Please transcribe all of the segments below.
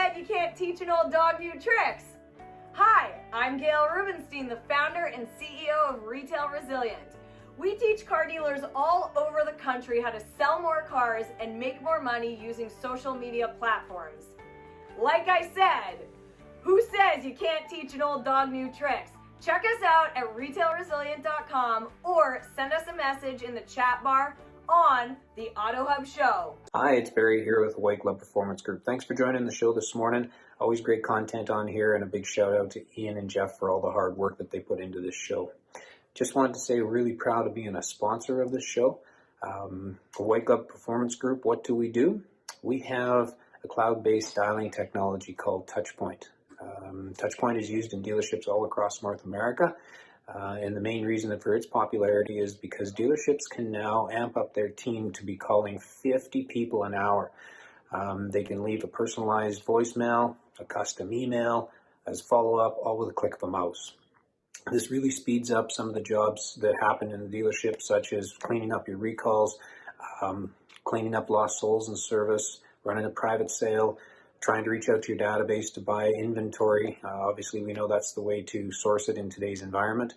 said you can't teach an old dog new tricks? Hi, I'm Gail Rubenstein, the founder and CEO of Retail Resilient. We teach car dealers all over the country how to sell more cars and make more money using social media platforms. Like I said, who says you can't teach an old dog new tricks? Check us out at retailresilient.com or send us a message in the chat bar on the Auto Hub Show. Hi, it's Barry here with White Glove Performance Group. Thanks for joining the show this morning. Always great content on here, and a big shout out to Ian and Jeff for all the hard work that they put into this show. Just wanted to say really proud of being a sponsor of this show. The White Glove Performance Group, what do? We have a cloud-based styling technology called Touchpoint. Touchpoint is used in dealerships all across North America. And the main reason for its popularity is because dealerships can now amp up their team to be calling 50 people an hour. They can leave a personalized voicemail, a custom email as follow-up, all with a click of a mouse. This really speeds up some of the jobs that happen in the dealership, such as cleaning up your recalls, cleaning up lost souls in service, running a private sale, trying to reach out to your database to buy inventory. Obviously, we know that's the way to source it in today's environment.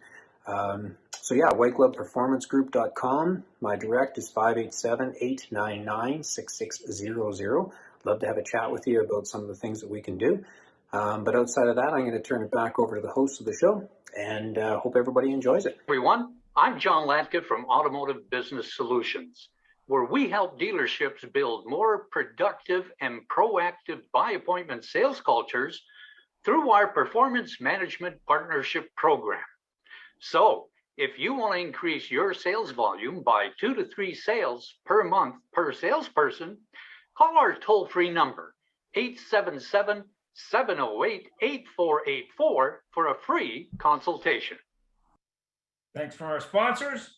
So yeah, whitegloveperformancegroup.com. My direct is 587-899-6600. Love to have a chat with you about some of the things that we can do. But outside of that, I'm going to turn it back over to the host of the show, and hope everybody enjoys it. Everyone, I'm John Latka from Automotive Business Solutions, where we help dealerships build more productive and proactive by appointment sales cultures through our Performance Management Partnership Program. So, if you want to increase your sales volume by 2 to 3 sales per month per salesperson, call our toll-free number, 877-708-8484 for a free consultation. Thanks for our sponsors.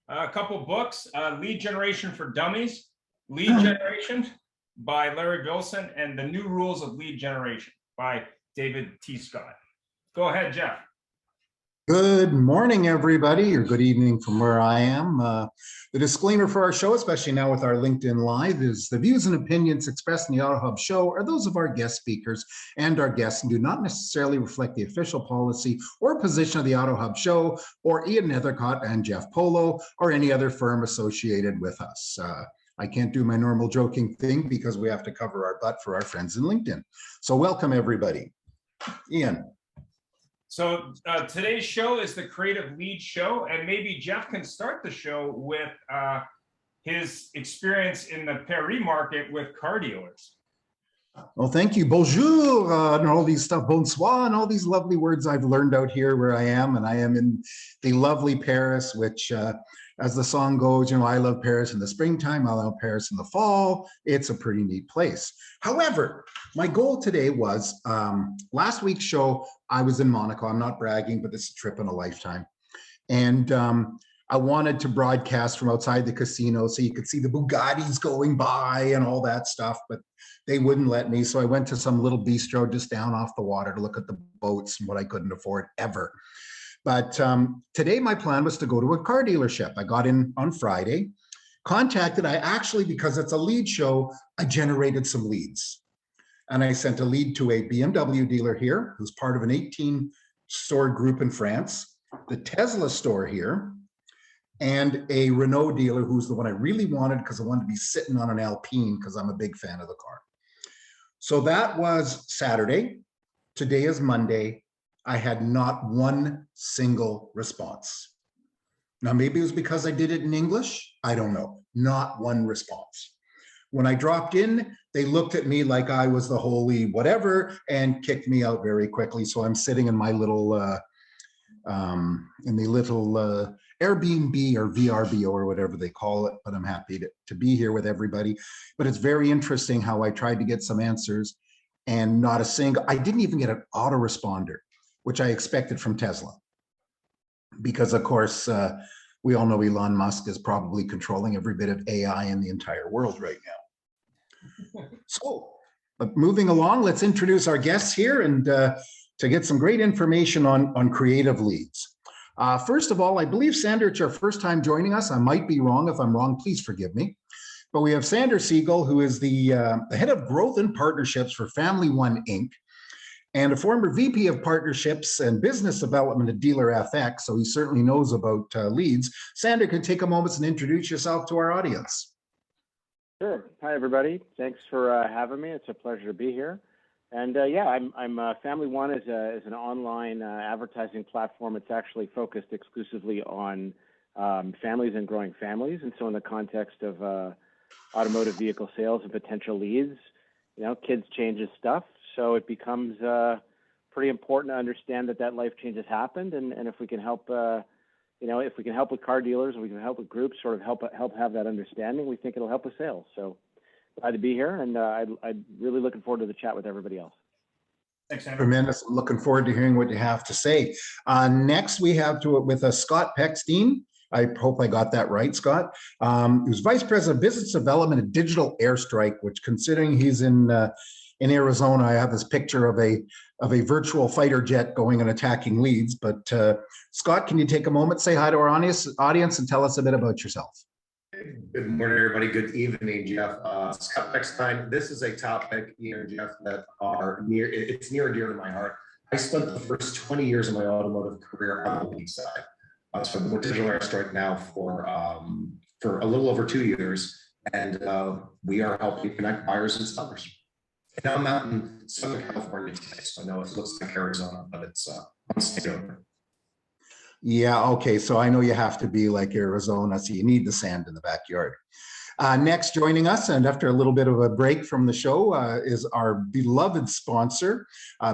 A couple books, Lead Generation for Dummies, Lead Generation by Larry Wilson, and The New Rules of Lead Generation by David T. Scott. Go ahead, Jeff. Good morning, everybody, or good evening from where I am. The disclaimer for our show, especially now with our LinkedIn Live, is the views and opinions expressed in the Auto Hub show are those of our guest speakers and our guests and do not necessarily reflect the official policy or position of the Auto Hub show or Ian Nethercott and Jeff Polo or any other firm associated with us. I can't do my normal joking thing because we have to cover our butt for our friends in LinkedIn. So welcome, everybody. Ian. So today's show is the Creative Lead Show, and maybe Jeff can start the show with his experience in the Paris market with car dealers. Well, thank you. Bonjour, and all these stuff, bonsoir, and all these lovely words I've learned out here where I am. And I am in the lovely Paris, which, as the song goes, you know, I love Paris in the springtime, I love Paris in the fall. It's a pretty neat place. However, my goal today was, last week's show, I was in Monaco. I'm not bragging, but it's a trip in a lifetime. And I wanted to broadcast from outside the casino so you could see the Bugattis going by and all that stuff, but they wouldn't let me. So I went to some little bistro just down off the water to look at the boats and what I couldn't afford ever. But today my plan was to go to a car dealership. I got in on Friday, contacted, because it's a lead show, I generated some leads. And I sent a lead to a BMW dealer here, who's part of an 18-store group in France, the Tesla store here, and a Renault dealer who's the one I really wanted because I wanted to be sitting on an Alpine because I'm a big fan of the car. So that was Saturday. Today is Monday. I had not one single response. Now, maybe it was because I did it in English. I don't know. Not one response. When I dropped in, they looked at me like I was the holy whatever and kicked me out very quickly. So I'm sitting in my little, Airbnb or VRBO or whatever they call it, but I'm happy to be here with everybody. But it's very interesting how I tried to get some answers and not a single, I didn't even get an autoresponder, which I expected from Tesla. Because of course, we all know Elon Musk is probably controlling every bit of AI in the entire world right now. So, but moving along, let's introduce our guests here and to get some great information on creative leads. First of all, I believe, Sandra, it's your first time joining us. I might be wrong. If I'm wrong, please forgive me. but we have Sandra Siegel, who is the head of growth and partnerships for Family One Inc., and a former VP of partnerships and business development at Dealer FX, so he certainly knows about leads. Sandra, can take a moment and introduce yourself to our audience. Sure. Hi, everybody. Thanks for having me. It's a pleasure to be here. And yeah, I'm Family One is an online advertising platform. It's actually focused exclusively on families and growing families. And so in the context of automotive vehicle sales and potential leads, you know, kids changes stuff. So it becomes pretty important to understand that life change has happened. And if we can help, you know, if we can help with car dealers, and we can help with groups sort of help have that understanding, we think it'll help with sales. So glad to be here. And I'm really looking forward to the chat with everybody else. Thanks, Andrew. Tremendous. Looking forward to hearing what you have to say. Next, we have with us Scott Peckstein. I hope I got that right, Scott. Who's Vice President of Business Development at Digital Airstrike, which, considering he's in Arizona, I have this picture of a virtual fighter jet going and attacking leads. But Scott, can you take a moment, say hi to our audience, and tell us a bit about yourself? Good morning, everybody. Good evening, Jeff. Scott Peckstein. This is a topic, Ian and Jeff, that are it's near and dear to my heart. I spent the first 20 years of my automotive career on the lead side. So I've been with Digital Airstrike now for a little over 2 years, and we are helping connect buyers and sellers. And I'm out in Southern California today, so I know it looks like Arizona, but it's on state over. Yeah, okay, so I know you have to be like Arizona, so you need the sand in the backyard. Next, joining us, and after a little bit of a break from the show, is our beloved sponsor,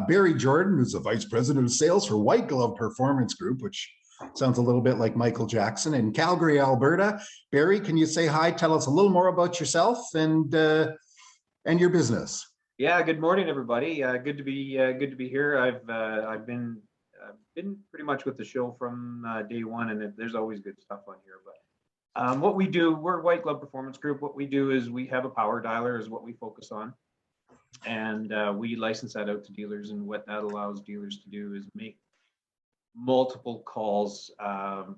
Barry Jordan, who's the Vice President of Sales for White Glove Performance Group, which sounds a little bit like Michael Jackson, in Calgary, Alberta. Barry, can you say hi? Tell us a little more about yourself and your business. Yeah, good morning, everybody. Good to be here. I've been pretty much with the show from day one, and there's always good stuff on here. But what we do, we're White Glove Performance Group. What we do is we have a power dialer is what we focus on, and we license that out to dealers. And what that allows dealers to do is make multiple calls,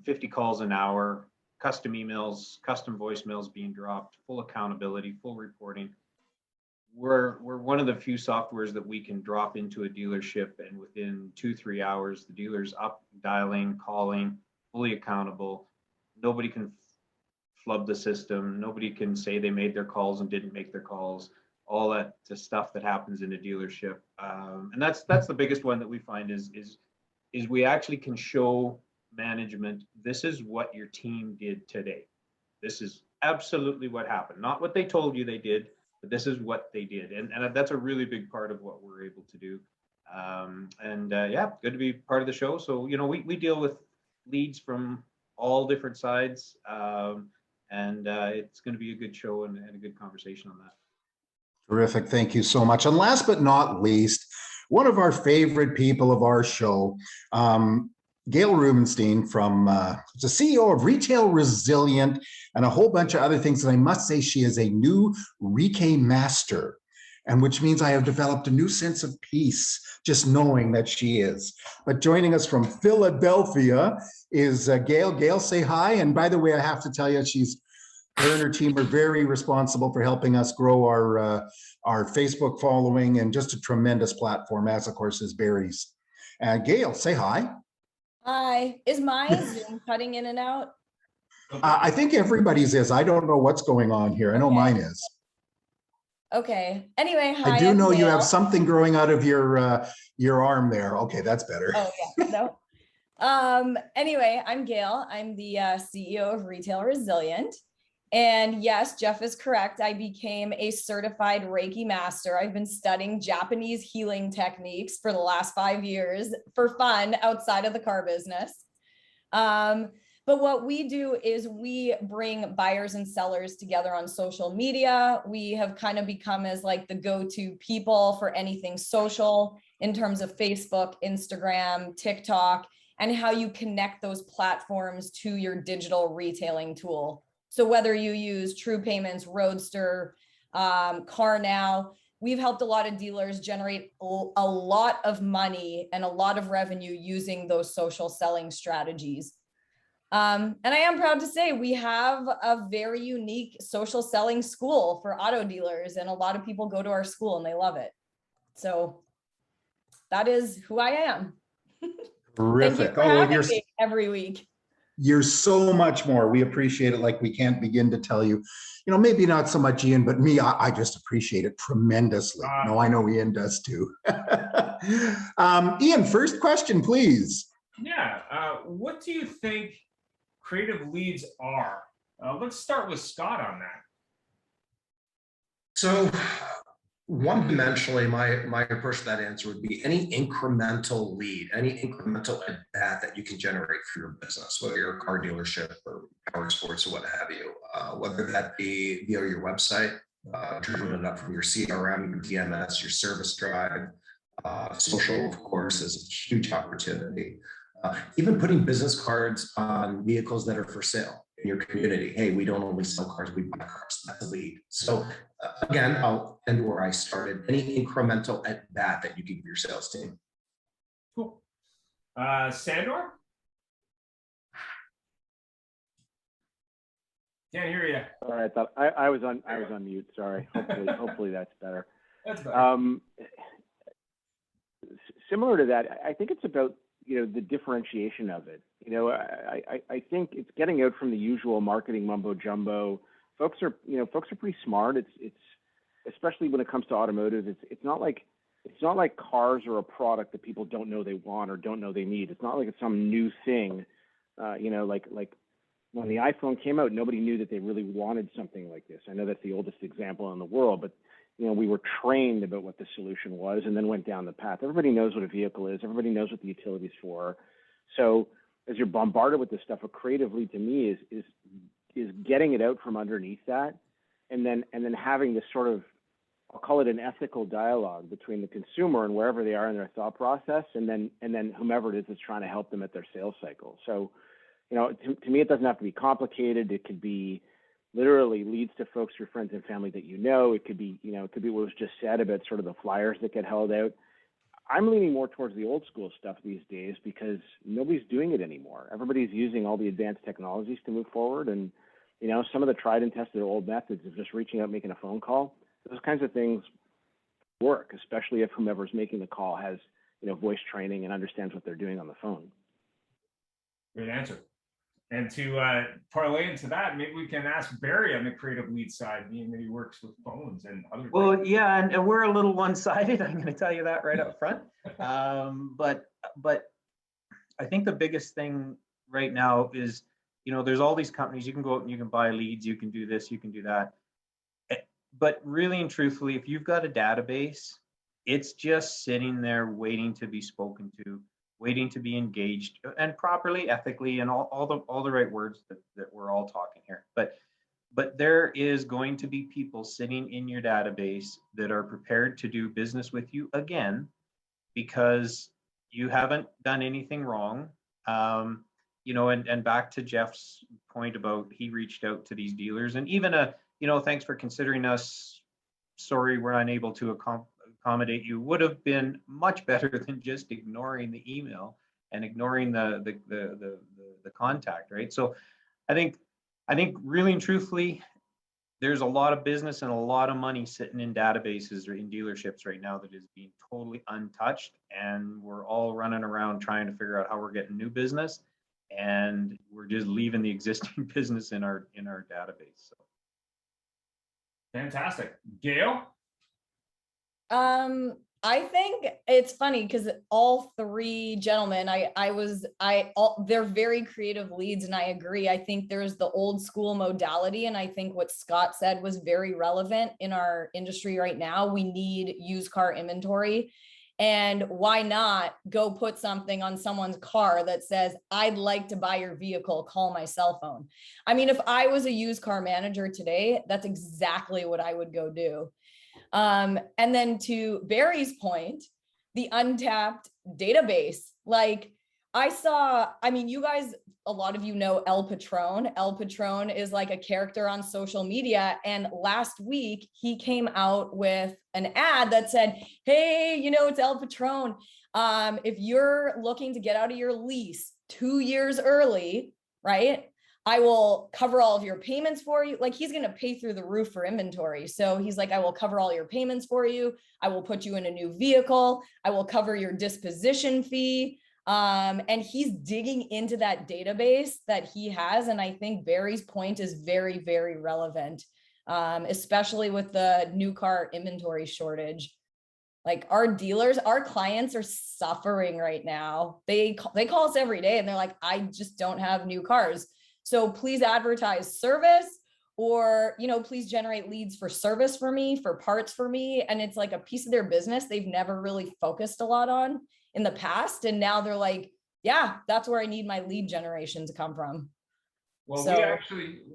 50 calls an hour, custom emails, custom voicemails being dropped, full accountability, full reporting. We're one of the few softwares that we can drop into a dealership, and within 2-3 hours, the dealer's up, dialing, calling, fully accountable. Nobody can flub the system. Nobody can say they made their calls and didn't make their calls. All that stuff that happens in a dealership, and that's the biggest one that we find is we actually can show management, this is what your team did today. This is absolutely what happened. Not what they told you they did, but this is what they did. And that's a really big part of what we're able to do. Yeah, good to be part of the show. So, you know, we deal with leads from all different sides. It's going to be a good show and a good conversation on that. Terrific. Thank you so much. And last but not least, one of our favorite people of our show, Gail Rubenstein, from the CEO of Retail Resilient and a whole bunch of other things. And I must say she is a new Rike master, and which means I have developed a new sense of peace just knowing that she is. But joining us from Philadelphia is Gail. Gail, say hi. And by the way, I have to tell you, her and her team are very responsible for helping us grow our Facebook following, and just a tremendous platform, as of course is Barry's. Gail, say hi. Hi. Is my Zoom cutting in and out? I think everybody's is. I don't know what's going on here. I know mine is. Okay. Anyway, hi. I do know Gail. you have something growing out of your arm there. Okay, that's better. Oh yeah. No. Anyway, I'm Gail. I'm the CEO of Retail Resilient. And yes, Jeff is correct. I became a certified Reiki master. I've been studying Japanese healing techniques for the last 5 years for fun outside of the car business. But what we do is we bring buyers and sellers together on social media. We have kind of become as like the go-to people for anything social in terms of Facebook, Instagram, TikTok, and how you connect those platforms to your digital retailing tool. So whether you use True Payments, Roadster, CarNow, we've helped a lot of dealers generate a lot of money and a lot of revenue using those social selling strategies. And I am proud to say we have a very unique social selling school for auto dealers, and a lot of people go to our school and they love it. So that is who I am. Thank you Terrific. for having me every week. You're so much more. We appreciate it like we can't begin to tell you. You know, maybe not so much Ian, but me, I just appreciate it tremendously. No, I know Ian does too. Ian, first question, please. Yeah. What do you think creative leads are? Let's start with Scott on that. So one-dimensionally, my approach to that answer would be any incremental lead, any incremental at-bat that you can generate for your business, whether you're a car dealership or power sports or what have you, whether that be via your website, driven it up from your CRM, your DMS, your service drive, social, of course, is a huge opportunity. Even putting business cards on vehicles that are for sale in your community. Hey, we don't only sell cars, we buy cars. That's a lead. So again, I'll end where I started. Any incremental at bat that you give your sales team. Cool. Sandor? Can't hear you. All right, I thought I was on mute. Sorry. Hopefully that's better. That's better. Similar to that, I think it's about, you know, the differentiation of it. You know, I think it's getting out from the usual marketing mumbo jumbo. Folks are pretty smart. It's especially when it comes to automotive. It's not like cars are a product that people don't know they want or don't know they need. It's not like it's some new thing. You know, like when the iPhone came out, nobody knew that they really wanted something like this. I know that's the oldest example in the world, but you know, we were trained about what the solution was and then went down the path. Everybody knows what a vehicle is. Everybody knows what the utility is for. So as you're bombarded with this stuff, a creative lead to me is getting it out from underneath that, and then having this sort of, I'll call it an ethical dialogue between the consumer and wherever they are in their thought process, and then whomever it is that's trying to help them at their sales cycle. So, you know, to me, it doesn't have to be complicated. It could be literally leads to folks, your friends and family that you know. It could be, you know, it could be what was just said about sort of the flyers that get held out. I'm leaning more towards the old school stuff these days because nobody's doing it anymore. Everybody's using all the advanced technologies to move forward. And, you know, some of the tried and tested old methods of just reaching out, making a phone call, those kinds of things work, especially if whomever's making the call has, you know, voice training and understands what they're doing on the phone. Great answer. And to parlay into that, maybe we can ask Barry on the creative lead side, being that he works with phones and other things. Well, yeah, and we're a little one-sided. I'm going to tell you that right up front. But I think the biggest thing right now is, you know, there's all these companies. You can go out and you can buy leads. You can do this. You can do that. But really and truthfully, if you've got a database, it's just sitting there waiting to be spoken to, waiting to be engaged, and properly, ethically, and all the right words that we're all talking here. But there is going to be people sitting in your database that are prepared to do business with you again, because you haven't done anything wrong. You know, and back to Jeff's point about he reached out to these dealers, and even you know, thanks for considering us. Sorry, we're unable to accommodate you, would have been much better than just ignoring the email and ignoring the contact, right? So I think really and truthfully, there's a lot of business and a lot of money sitting in databases or in dealerships right now that is being totally untouched, and we're all running around trying to figure out how we're getting new business, and we're just leaving the existing business in our database. So fantastic. Gail? I think it's funny because all three gentlemen, they're very creative leads, and I agree. I think there's the old school modality, and I think what Scott said was very relevant in our industry right now. We need used car inventory, and why not go put something on someone's car that says, "I'd like to buy your vehicle, call my cell phone." I mean, if I was a used car manager today, that's exactly what I would go do. And then to Barry's point, the untapped database, like I mean, you guys, a lot of you know El Patron. El Patron is like a character on social media. And last week he came out with an ad that said, "Hey, you know, it's El Patron. If you're looking to get out of your lease 2 years early, right? I will cover all of your payments for you. Like, he's going to pay through the roof for inventory. So he's like, I will cover all your payments for you. I will put you in a new vehicle. I will cover your disposition fee. And he's digging into that database that he has. And I think Barry's point is very, very relevant, especially with the new car inventory shortage. Like, our dealers, our clients are suffering right now. They call us every day and they're like, I just don't have new cars. So please advertise service, or, you know, please generate leads for service for me, for parts for me. And it's like a piece of their business they've never really focused a lot on in the past. And now they're like, yeah, that's where I need my lead generation to come from. Well, So,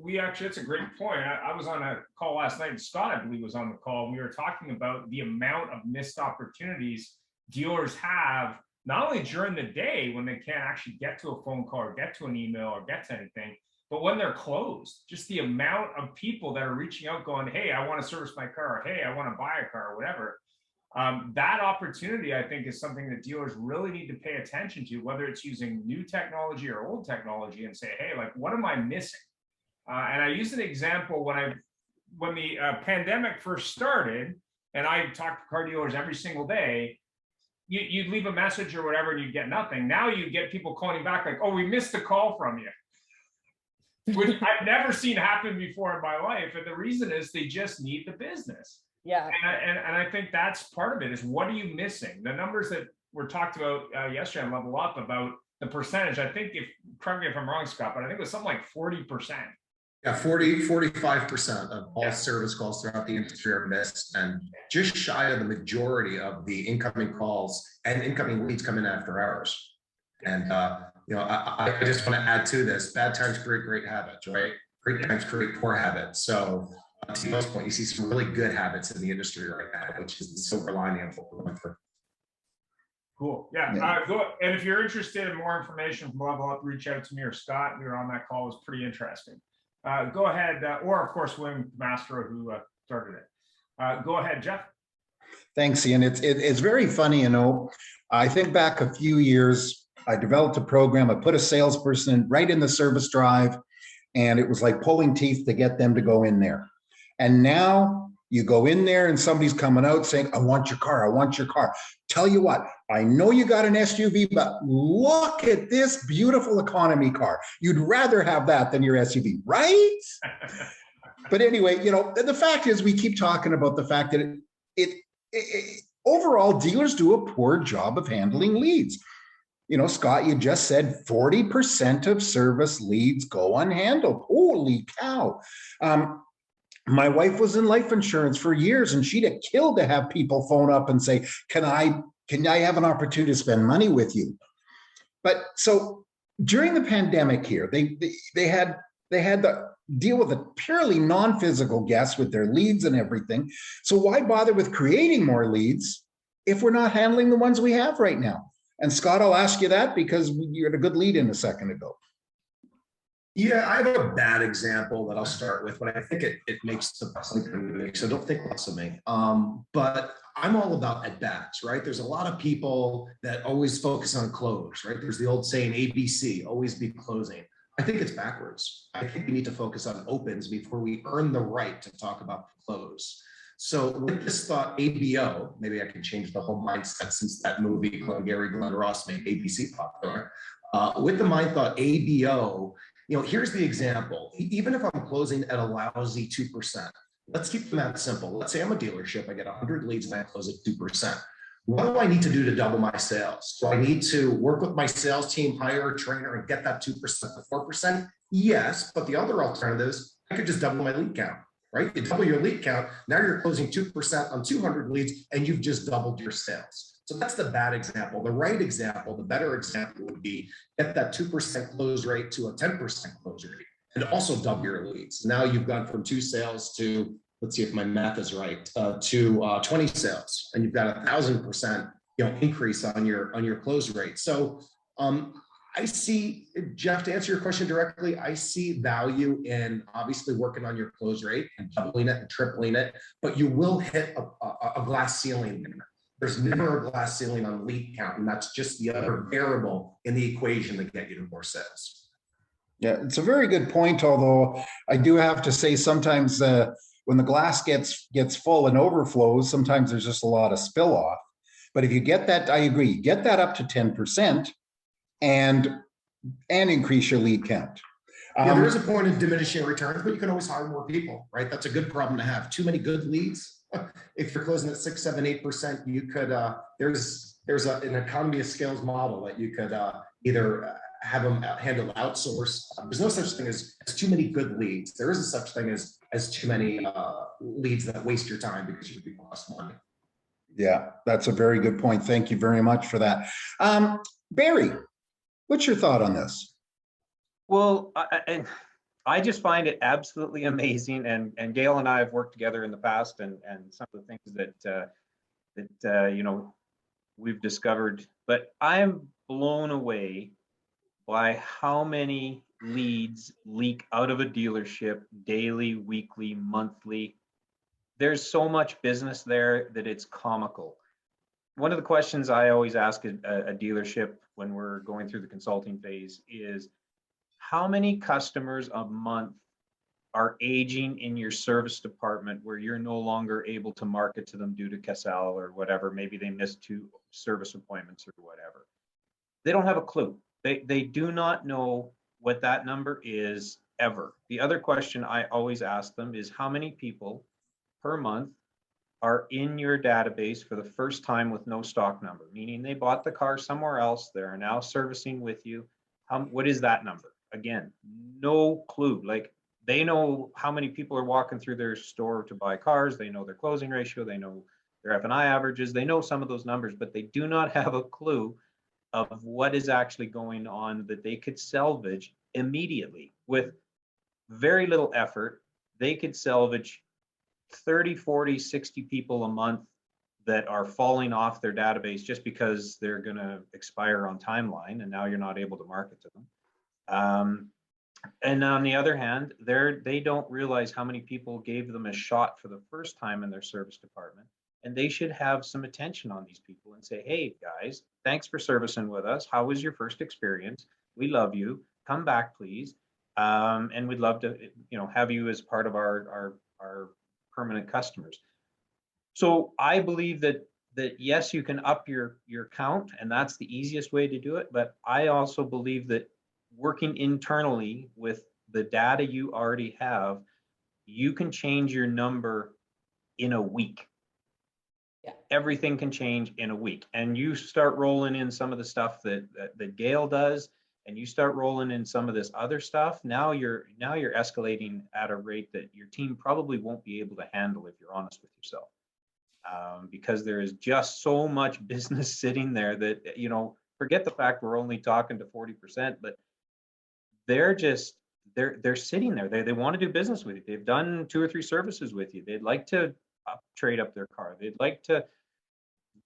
we actually, that's a great point. I was on a call last night, and Scott, I believe, was on the call. We were talking about the amount of missed opportunities dealers have, not only during the day when they can't actually get to a phone call or get to an email or get to anything, but when they're closed. Just the amount of people that are reaching out going, hey, I want to service my car, or hey, I want to buy a car, or whatever. That opportunity, I think, is something that dealers really need to pay attention to, whether it's using new technology or old technology, and say, hey, like, what am I missing? And I use an example when the pandemic first started, and I talked to car dealers every single day. You'd leave a message or whatever, and you'd get nothing. Now you get people calling back like, oh, we missed a call from you, which I've never seen happen before in my life. And the reason is they just need the business. yeah. And I think that's part of it, is what are you missing? The numbers that were talked about yesterday on Level Up about the percentage, I think, correct me if I'm wrong, Scott, but I think it was something like 40%. Yeah, 45% of all service calls throughout the industry are missed, and just shy of the majority of the incoming calls and incoming leads come in after hours. And you know, I just want to add to this: bad times create great habits, right? Great times create poor habits. So to Neil's point, you see some really good habits in the industry right now, which is the silver lining of what we're going through. Cool. Yeah. And if you're interested in more information from Level Up, reach out to me or Scott. We were on that call. It was pretty interesting. Go ahead, or of course, William Mastro, who started it. Go ahead, Jeff. Thanks, Ian. It's very funny, you know. I think back a few years, I developed a program. I put a salesperson right in the service drive, and it was like pulling teeth to get them to go in there. And now you go in there and somebody's coming out saying, I want your car. I want your car. Tell you what, I know you got an SUV, but look at this beautiful economy car. You'd rather have that than your SUV, right? But anyway, you know, the fact is, we keep talking about the fact that overall, dealers do a poor job of handling leads. You know, Scott, you just said 40% of service leads go unhandled. Holy cow. My wife was in life insurance for years, and she'd have killed to have people phone up and say, can I have an opportunity to spend money with you? But so during the pandemic here, they had to deal with a purely non-physical guest with their leads and everything. So why bother with creating more leads if we're not handling the ones we have right now? And Scott, I'll ask you that because you had a good lead in a second ago. Yeah, I have a bad example that I'll start with, but I think it makes the point, so don't think less of me. But I'm all about at-bats, right? There's a lot of people that always focus on close, right? There's the old saying, ABC, always be closing. I think it's backwards. I think we need to focus on opens before we earn the right to talk about the close. So with this thought, ABO, maybe I can change the whole mindset since that movie, Glenn Ross made ABC popular. With the mind thought, ABO, you know, here's the example. Even if I'm closing at a lousy 2%, let's keep the math simple. Let's say I'm a dealership, I get 100 leads and I close at 2%. What do I need to do to double my sales? Do I need to work with my sales team, hire a trainer, and get that 2% to 4%? Yes, but the other alternative is I could just double my lead count, right? You double your lead count, now you're closing 2% on 200 leads, and you've just doubled your sales. So that's the bad example. The right example, the better example would be get that 2% close rate to a 10% close rate, and also double your leads. Now you've gone from 2 sales to, let's see if my math is right, to 20 sales, and you've got 1,000% increase on your close rate. So I see, Jeff, to answer your question directly, I see value in obviously working on your close rate and doubling it and tripling it, but you will hit a glass ceiling there. There's never a glass ceiling on lead count, and that's just the other variable in the equation to get you to more sales. Yeah, it's a very good point, although I do have to say sometimes when the glass gets full and overflows, sometimes there's just a lot of spill off. But if you get that, I agree, get that up to 10% and increase your lead count. Yeah, there is a point in diminishing returns, but you can always hire more people, right? That's a good problem to have. Too many good leads. If you're closing at 6, 7, 8%, you could, there's an economy of scales model that you could either have them handled outsourced. There's no such thing as too many good leads. There is a such thing as too many leads that waste your time because you would cost money. Yeah, that's a very good point. Thank you very much for that. Barry, what's your thought on this? Well, I just find it absolutely amazing, and Gail and I have worked together in the past, and some of the things that you know, we've discovered. But I'm blown away by how many leads leak out of a dealership daily, weekly, monthly. There's so much business there that it's comical. One of the questions I always ask a dealership when we're going through the consulting phase is, how many customers a month are aging in your service department where you're no longer able to market to them due to Cassell or whatever? Maybe they missed 2 service appointments or whatever. They don't have a clue. They do not know what that number is ever. The other question I always ask them is, how many people per month are in your database for the first time with no stock number, meaning they bought the car somewhere else, they're now servicing with you. What is that number? Again, no clue. Like, they know how many people are walking through their store to buy cars. They know their closing ratio. They know their F&I averages. They know some of those numbers, but they do not have a clue of what is actually going on that they could salvage immediately. With very little effort, they could salvage 30, 40, 60 people a month that are falling off their database just because they're going to expire on timeline, and now you're not able to market to them. And on the other hand, they don't realize how many people gave them a shot for the first time in their service department. And they should have some attention on these people and say, hey, guys, thanks for servicing with us. How was your first experience? We love you. Come back, please. And we'd love to, have you as part of our permanent customers. So I believe that yes, you can up your count, and that's the easiest way to do it. But I also believe that working internally with the data you already have, you can change your number in a week. Yeah. Everything can change in a week. And you start rolling in some of the stuff that Gail does, and you start rolling in some of this other stuff. Now you're escalating at a rate that your team probably won't be able to handle, if you're honest with yourself. Because there is just so much business sitting there that, forget the fact we're only talking to 40%, but they're sitting there. They want to do business with you. They've done 2 or 3 services with you. They'd like to trade up their car. They'd like to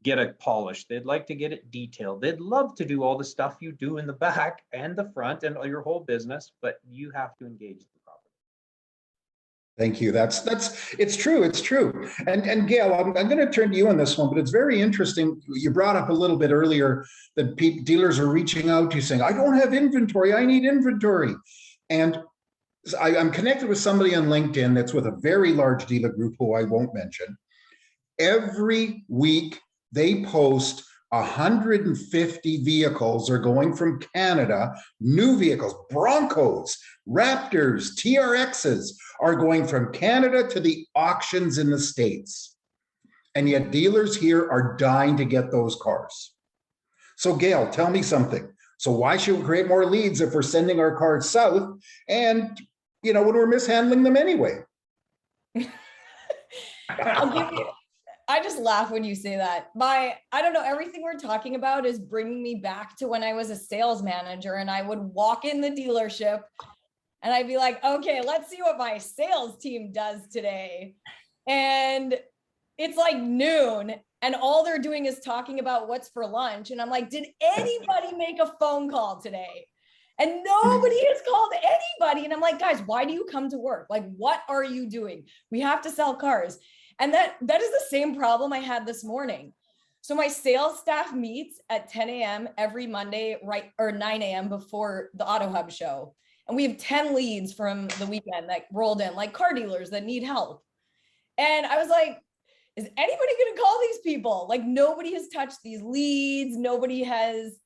get it polished. They'd like to get it detailed. They'd love to do all the stuff you do in the back and the front and your whole business, but you have to engage the property. Thank you. It's true. It's true. And Gail, I'm going to turn to you on this one, but it's very interesting. You brought up a little bit earlier that dealers are reaching out to you saying, I don't have inventory. I need inventory. And I'm connected with somebody on LinkedIn that's with a very large dealer group who I won't mention. Every week they post 150 vehicles are going from Canada, new vehicles, Broncos, Raptors, TRXs are going from Canada to the auctions in the States. And yet dealers here are dying to get those cars. So Gail, tell me something. So why should we create more leads if we're sending our cars south and, when we're mishandling them anyway? I just laugh when you say that. I don't know, everything we're talking about is bringing me back to when I was a sales manager and I would walk in the dealership and I'd be like, okay, let's see what my sales team does today. And it's like noon and all they're doing is talking about what's for lunch. And I'm like, did anybody make a phone call today? And nobody has called anybody. And I'm like, guys, why do you come to work? Like, what are you doing? We have to sell cars. And that is the same problem I had this morning. So my sales staff meets at 10 a.m. every Monday, or 9 a.m. before the Auto Hub show. And we have 10 leads from the weekend that rolled in, like car dealers that need help. And I was like, is anybody going to call these people? Like, nobody has touched these leads. Nobody has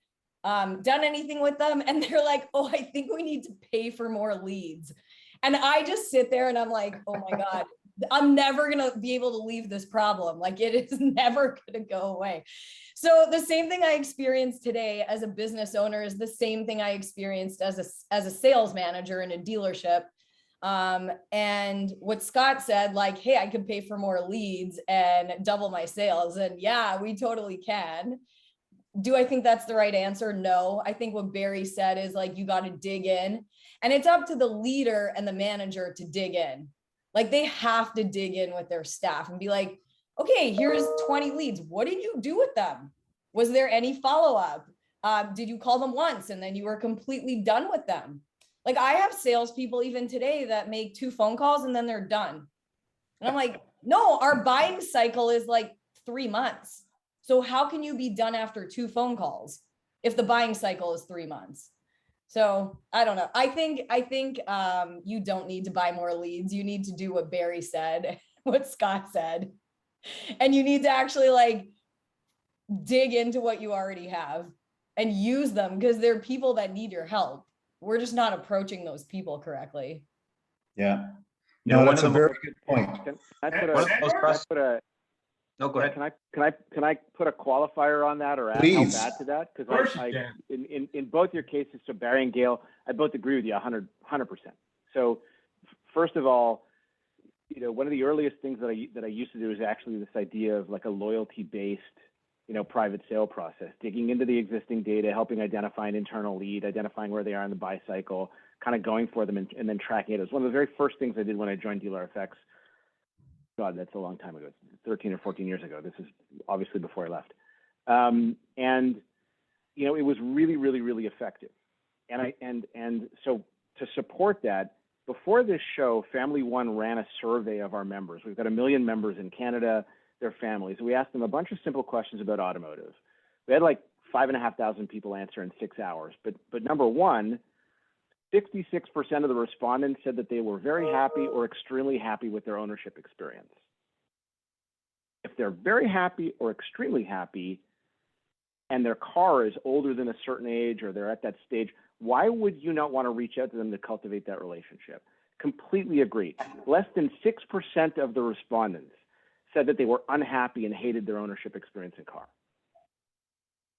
done anything with them. And they're like, oh, I think we need to pay for more leads. And I just sit there and I'm like, oh my God, I'm never going to be able to leave this problem. Like, it is never going to go away. So the same thing I experienced today as a business owner is the same thing I experienced as a sales manager in a dealership. And what Scott said, like, hey, I could pay for more leads and double my sales. And yeah, we totally can. Do I think that's the right answer? No. I think what Barry said is like, you got to dig in, and it's up to the leader and the manager to dig in. Like, they have to dig in with their staff and be like, okay, here's 20 leads. What did you do with them? Was there any follow-up? Did you call them once and then you were completely done with them? Like, I have salespeople even today that make 2 phone calls and then they're done. And I'm like, no, our buying cycle is like 3 months. So how can you be done after 2 phone calls if the buying cycle is 3 months? So I don't know. I think you don't need to buy more leads. You need to do what Barry said, what Scott said, and you need to actually like dig into what you already have and use them, because they're people that need your help. We're just not approaching those people correctly. Yeah. You know, No, that's a very good point. Can I put No, go ahead. can I put a qualifier on that, or Please. help add to that? Of course Because you can. in both your cases, so Barry and Gail, I both agree with you 100%. So first of all, you know, one of the earliest things that I used to do is actually this idea of like a loyalty-based, you know, private sale process, digging into the existing data, helping identify an internal lead, identifying where they are in the buy cycle, kind of going for them and then tracking it. It was one of the very first things I did when I joined DealerFX. God, that's a long time ago, 13 or 14 years ago. This is obviously before I left. And, you know, it was really, really, really effective. And so to support that, before this show, Family One ran a survey of our members. We've got 1 million members in Canada, their families. We asked them a bunch of simple questions about automotive. We had like 5,500 people answer in 6 hours. But number one, 66% of the respondents said that they were very happy or extremely happy with their ownership experience. If they're very happy or extremely happy, and their car is older than a certain age, or they're at that stage, why would you not want to reach out to them to cultivate that relationship? Completely agree. Less than 6% of the respondents said that they were unhappy and hated their ownership experience in car.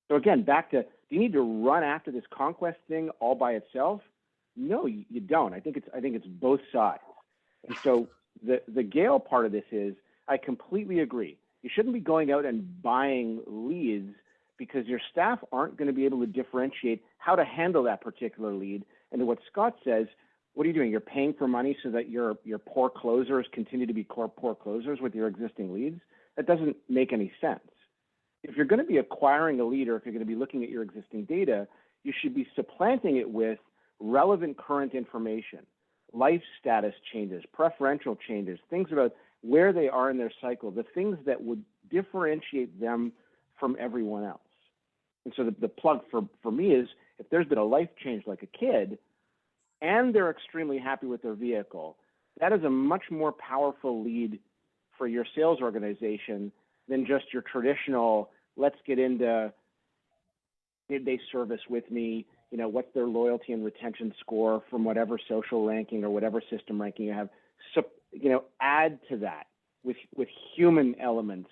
So again, back to, do you need to run after this conquest thing all by itself? No, you don't. I think it's both sides. And so the Gale part of this is, I completely agree. You shouldn't be going out and buying leads because your staff aren't going to be able to differentiate how to handle that particular lead. And to what Scott says, what are you doing? You're paying for money so that your poor closers continue to be poor closers with your existing leads? That doesn't make any sense. If you're going to be acquiring a lead, or if you're going to be looking at your existing data, you should be supplanting it with relevant current information, life status changes, preferential changes, things about where they are in their cycle, the things that would differentiate them from everyone else. And so the plug for me is, if there's been a life change like a kid and they're extremely happy with their vehicle, that is a much more powerful lead for your sales organization than just your traditional, let's get into, did they service with me? You know, what's their loyalty and retention score from whatever social ranking or whatever system ranking you have. So, you know, add to that with human elements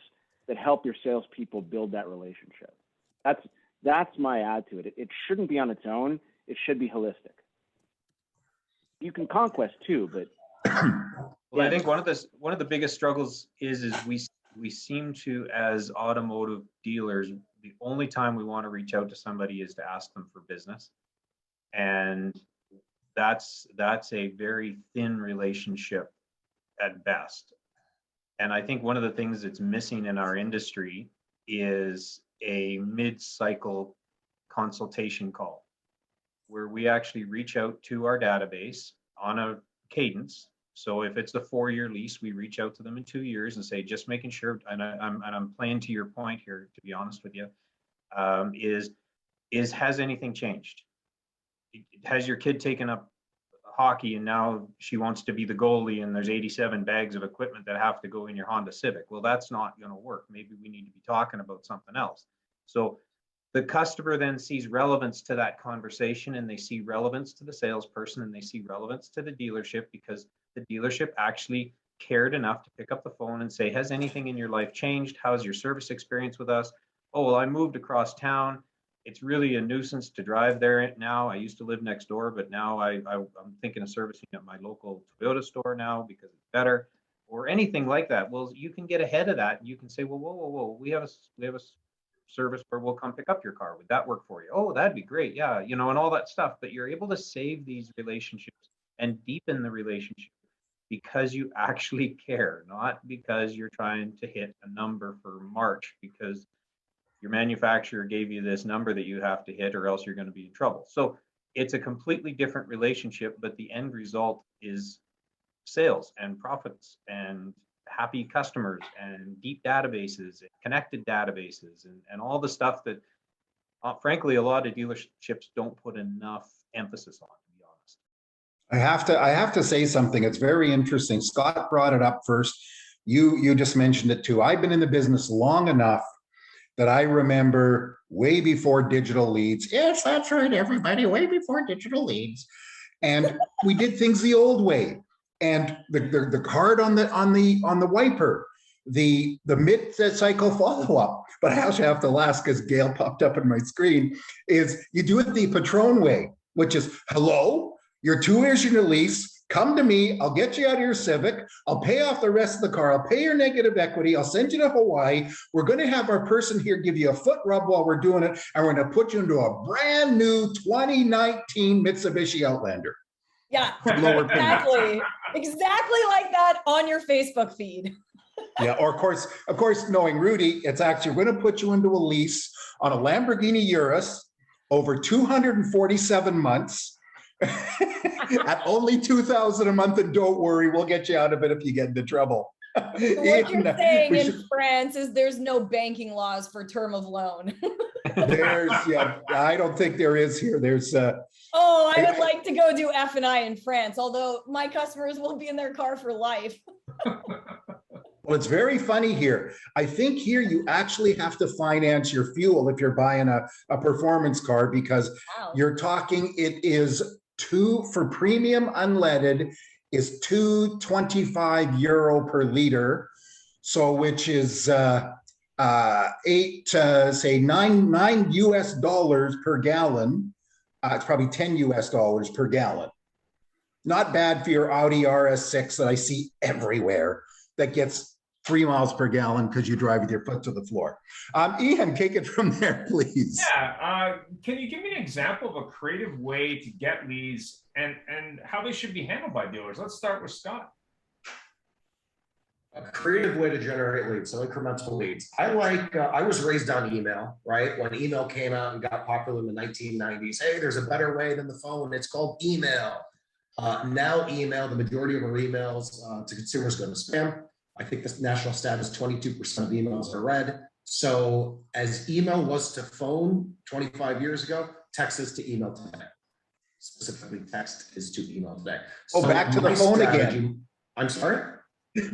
that help your salespeople build that relationship. That's my add to it. It shouldn't be on its own. It should be holistic. You can conquest too, but well, I think one of the biggest struggles is we seem to, as automotive dealers, the only time we want to reach out to somebody is to ask them for business, and that's a very thin relationship at best. And I think one of the things that's missing in our industry is a mid-cycle consultation call where we actually reach out to our database on a cadence. So if it's a 4-year lease, we reach out to them in 2 years and say, just making sure, and I'm playing to your point here, to be honest with you, has anything changed? Has your kid taken up hockey and now she wants to be the goalie and there's 87 bags of equipment that have to go in your Honda Civic. Well, that's not going to work. Maybe we need to be talking about something else. So the customer then sees relevance to that conversation, and they see relevance to the salesperson, and they see relevance to the dealership, because the dealership actually cared enough to pick up the phone and say, has anything in your life changed? How's your service experience with us? Oh, well, I moved across town. It's really a nuisance to drive there now. I used to live next door, but now I'm thinking of servicing at my local Toyota store now because it's better, or anything like that. Well, you can get ahead of that. And you can say, well, whoa, we have a service where we'll come pick up your car. Would that work for you? Oh, that'd be great. Yeah, you know, and all that stuff. But you're able to save these relationships and deepen the relationship because you actually care, not because you're trying to hit a number for March because your manufacturer gave you this number that you have to hit or else you're going to be in trouble. So it's a completely different relationship, but the end result is sales and profits and happy customers and deep databases and connected databases and all the stuff that frankly a lot of dealerships don't put enough emphasis on, to be honest. I have to say something. It's very interesting. Scott brought it up first. You just mentioned it too. I've been in the business long enough that I remember way before digital leads. Yes, that's right, everybody, way before digital leads. And we did things the old way. And the card on the wiper, the mid-cycle follow-up. But I also have to ask, because Gail popped up on my screen, is you do it the Patron way, which is, hello, you're 2 years in your lease, come to me, I'll get you out of your Civic, I'll pay off the rest of the car, I'll pay your negative equity, I'll send you to Hawaii, we're gonna have our person here give you a foot rub while we're doing it, and we're gonna put you into a brand new 2019 Mitsubishi Outlander. Yeah, exactly. Exactly like that on your Facebook feed. Yeah, or of course, knowing Rudy, it's actually, we're going to put you into a lease on a Lamborghini Urus over 247 months at only $2,000 a month, and don't worry, we'll get you out of it if you get into trouble. What you're saying in France is there's no banking laws for term of loan. I don't think there is here. There's oh, I would like to go do F&I in France, although my customers will be in their car for life. Well, it's very funny here. I think here you actually have to finance your fuel if you're buying a performance car, because you're talking, it is for premium unleaded is €2.25 per liter. So which is $9 US per gallon. It's probably $10 US per gallon. Not bad for your Audi RS6 that I see everywhere that gets 3 miles per gallon because you drive with your foot to the floor. Ian, take it from there, please. Yeah, can you give me an example of a creative way to get leads and how they should be handled by dealers? Let's start with Scott. A creative way to generate leads, so incremental leads. I was raised on email, right? When email came out and got popular in the 1990s, hey, there's a better way than the phone. It's called email. Now email, the majority of our emails to consumers go to spam. I think the national stat is 22% of emails are read. So as email was to phone 25 years ago, text is to email today. Specifically, text is to email today. So back to the phone again. I'm sorry?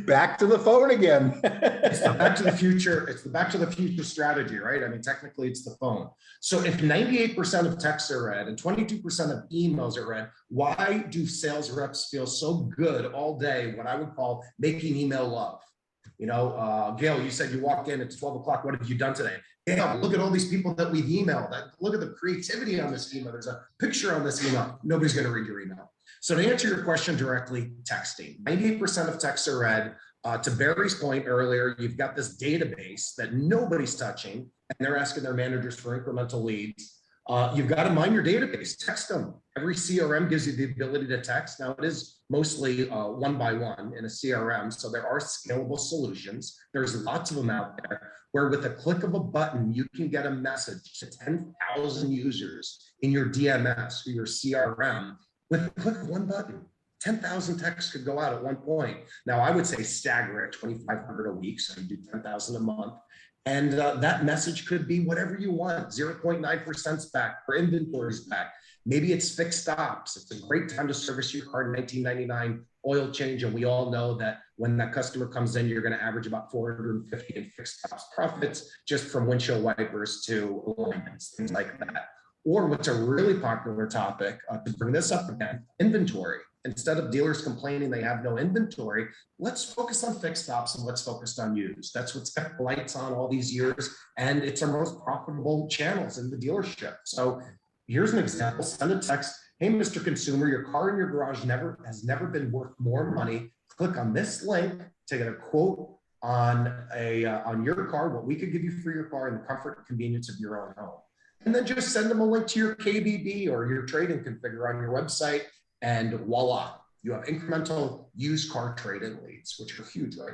Back to the phone again. It's the back to the future. It's the back to the future strategy, right? I mean, technically it's the phone. So if 98% of texts are read and 22% of emails are read, why do sales reps feel so good all day, what I would call making email love? You know, Gail, you said you walked in, it's 12 o'clock. What have you done today? Gail, look at all these people that we've emailed. Look at the creativity on this email. There's a picture on this email. Nobody's going to read your email. So to answer your question directly, texting. 98% of texts are read. To Barry's point earlier, you've got this database that nobody's touching, and they're asking their managers for incremental leads. You've got to mine your database, text them. Every CRM gives you the ability to text. Now it is mostly one by one in a CRM. So there are scalable solutions. There's lots of them out there where with a click of a button, you can get a message to 10,000 users in your DMS or your CRM. With a click of one button, 10,000 texts could go out at one point. Now, I would say stagger at 2,500 a week, so you do 10,000 a month. And that message could be whatever you want, 0.9% back or inventories back. Maybe it's fixed stops. It's a great time to service your car in 1999 oil change. And we all know that when that customer comes in, you're going to average about 450 in fixed stops profits just from windshield wipers to alignments, things like that. Or what's a really popular topic, to bring this up again, inventory. Instead of dealers complaining they have no inventory, let's focus on fixed stops and let's focus on used. That's what's kept the lights on all these years. And it's our most profitable channels in the dealership. So here's an example. Send a text. Hey, Mr. Consumer, your car in your garage has never been worth more money. Click on this link to get a quote on your car, what we could give you for your car in the comfort and convenience of your own home. And then just send them a link to your KBB or your trade-in configure on your website, and voila, you have incremental used car trade-in leads, which are huge right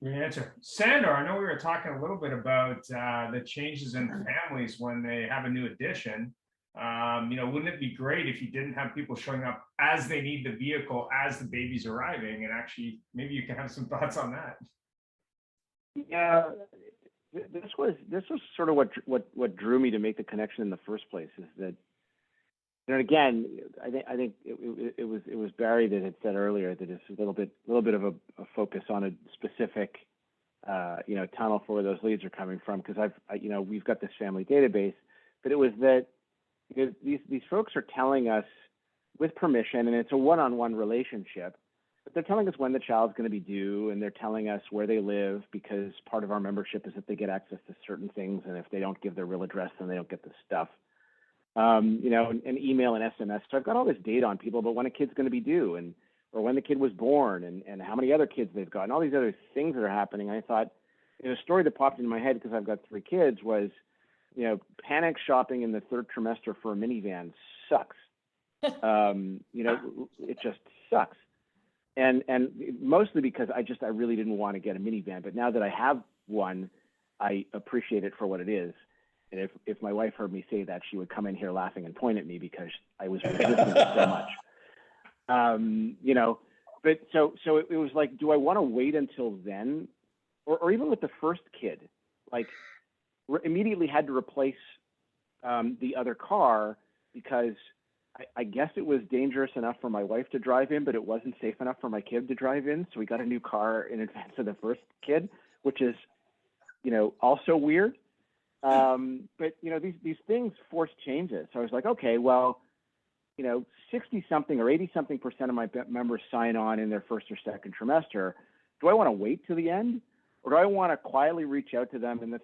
now. Good answer. Sandor, I know we were talking a little bit about the changes in families when they have a new addition. Wouldn't it be great if you didn't have people showing up as they need the vehicle as the baby's arriving? And actually, maybe you can have some thoughts on that. Yeah, this was sort of what drew me to make the connection in the first place. Is that, and again, I think it was Barry that had said earlier that it's a little bit of a focus on a specific tunnel for where those leads are coming from, because we've got this family database, but it was that these folks are telling us with permission, and it's a one-on-one relationship, but they're telling us when the child's going to be due, and they're telling us where they live, because part of our membership is that they get access to certain things, and if they don't give their real address, then they don't get the stuff. And email and SMS. So I've got all this data on people about when a kid's going to be due, or when the kid was born, and how many other kids they've got, and all these other things that are happening. I thought, a story that popped into my head because I've got 3 kids was, panic shopping in the 3rd trimester for a minivan sucks. It just sucks. And mostly because I really didn't want to get a minivan, but now that I have one, I appreciate it for what it is. And if my wife heard me say that, she would come in here laughing and point at me because I was resisting it so much. But so it was like, do I want to wait until then? Or even with the first kid, like immediately had to replace the other car because I guess it was dangerous enough for my wife to drive in, but it wasn't safe enough for my kid to drive in. So we got a new car in advance of the first kid, which is, also weird. But these things force changes. So I was like, okay, well, 60 something or 80 something % of my members sign on in their first or second trimester. Do I want to wait till the end, or do I want to quietly reach out to them? And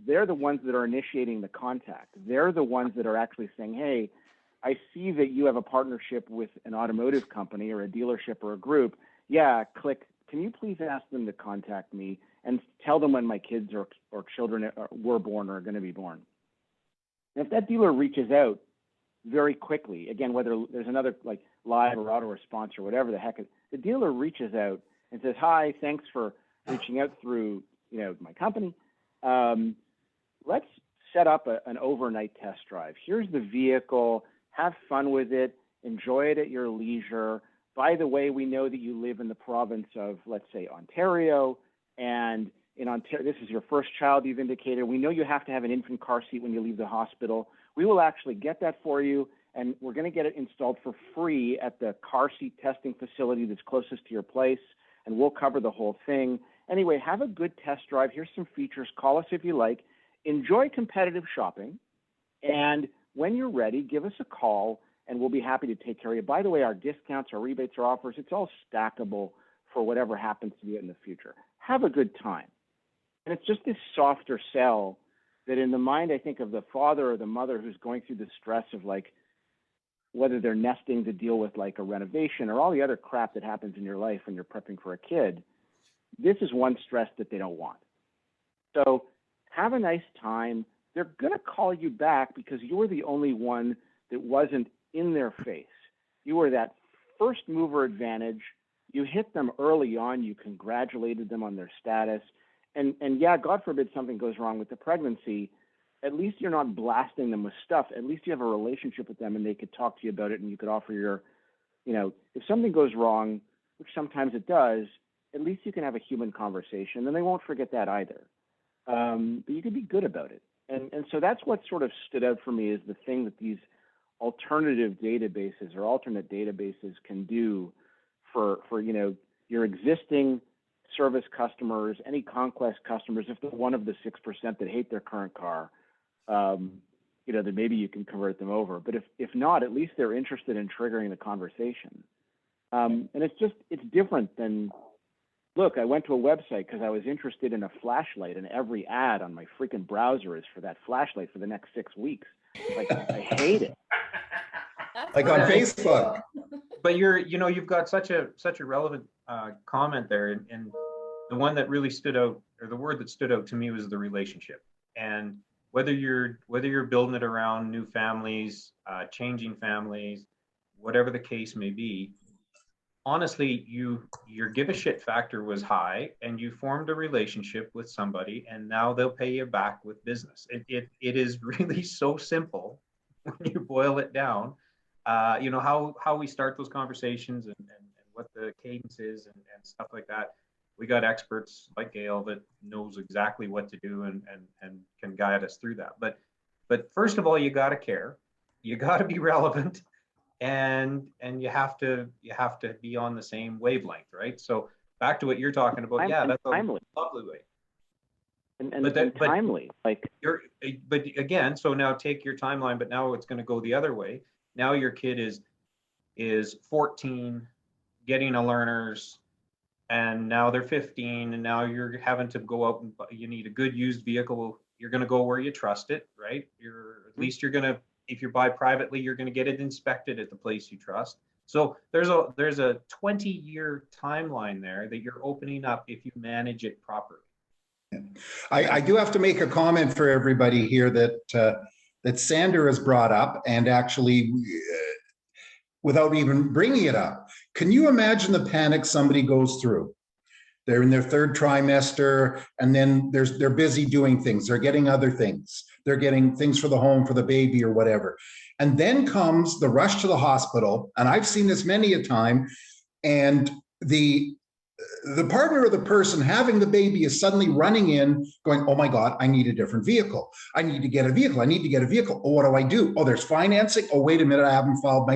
they're the ones that are initiating the contact. They're the ones that are actually saying, hey, I see that you have a partnership with an automotive company or a dealership or a group. Yeah, click. Can you please ask them to contact me and tell them when my kids or children were born or are going to be born? And if that dealer reaches out very quickly, again, whether there's another like live or auto response or whatever the heck, the dealer reaches out and says, hi, thanks for reaching out through my company. Let's set up an overnight test drive. Here's the vehicle. Have fun with it. Enjoy it at your leisure. By the way, we know that you live in the province of, let's say, Ontario, and in Ontario, this is your first child you've indicated. We know you have to have an infant car seat when you leave the hospital. We will actually get that for you, and we're going to get it installed for free at the car seat testing facility that's closest to your place, and we'll cover the whole thing. Anyway, have a good test drive. Here's some features. Call us if you like. Enjoy competitive shopping, and when you're ready, give us a call, and we'll be happy to take care of you. By the way, our discounts, our rebates, our offers, it's all stackable for whatever happens to be in the future. Have a good time. And it's just this softer sell that in the mind, I think, of the father or the mother who's going through the stress of like, whether they're nesting to deal with like a renovation or all the other crap that happens in your life when you're prepping for a kid, this is one stress that they don't want. So have a nice time. They're going to call you back because you were the only one that wasn't in their face. You were that first mover advantage. You hit them early on. You congratulated them on their status. And yeah, God forbid something goes wrong with the pregnancy. At least you're not blasting them with stuff. At least you have a relationship with them and they could talk to you about it and you could offer your, if something goes wrong, which sometimes it does, at least you can have a human conversation and they won't forget that either. But you can be good about it. And so that's what sort of stood out for me is the thing that these alternative databases or alternate databases can do for your existing service customers, any conquest customers, if they're one of the 6% that hate their current car, then maybe you can convert them over. But if not, at least they're interested in triggering the conversation. And it's different than, look, I went to a website because I was interested in a flashlight, and every ad on my freaking browser is for that flashlight for the next 6 weeks. Like, I hate it. Like on Facebook. But you've got such a relevant comment there, and the one that really stood out, or the word that stood out to me, was the relationship. And whether you're building it around new families, changing families, whatever the case may be, honestly, your give a shit factor was high, and you formed a relationship with somebody, and now they'll pay you back with business. It is really so simple when you boil it down. How we start those conversations and what the cadence is and stuff like that. We got experts like Gail that knows exactly what to do and can guide us through that. But first of all, you got to care, you got to be relevant, and you have to be on the same wavelength, right? So back to what you're talking about, that's timely. A lovely way. And timely, like but again, so now take your timeline, but now it's going to go the other way. Now your kid is 14, getting a learner's, and now they're 15, and now you're having to go out and you need a good used vehicle. You're going to go where you trust it, right? At least you're going to, if you buy privately, you're going to get it inspected at the place you trust. So there's a 20-year timeline there that you're opening up if you manage it properly. I do have to make a comment for everybody here that Sander has brought up, and actually, without even bringing it up, can you imagine the panic somebody goes through? They're in their 3rd trimester, and then they're busy doing things. They're getting other things. They're getting things for the home, for the baby, or whatever. And then comes the rush to the hospital, and I've seen this many a time, and the partner or the person having the baby is suddenly running in going, oh my God, I need a different vehicle. I need to get a vehicle. I need to get a vehicle. Oh, what do I do? Oh, there's financing. Oh, wait a minute. I haven't filed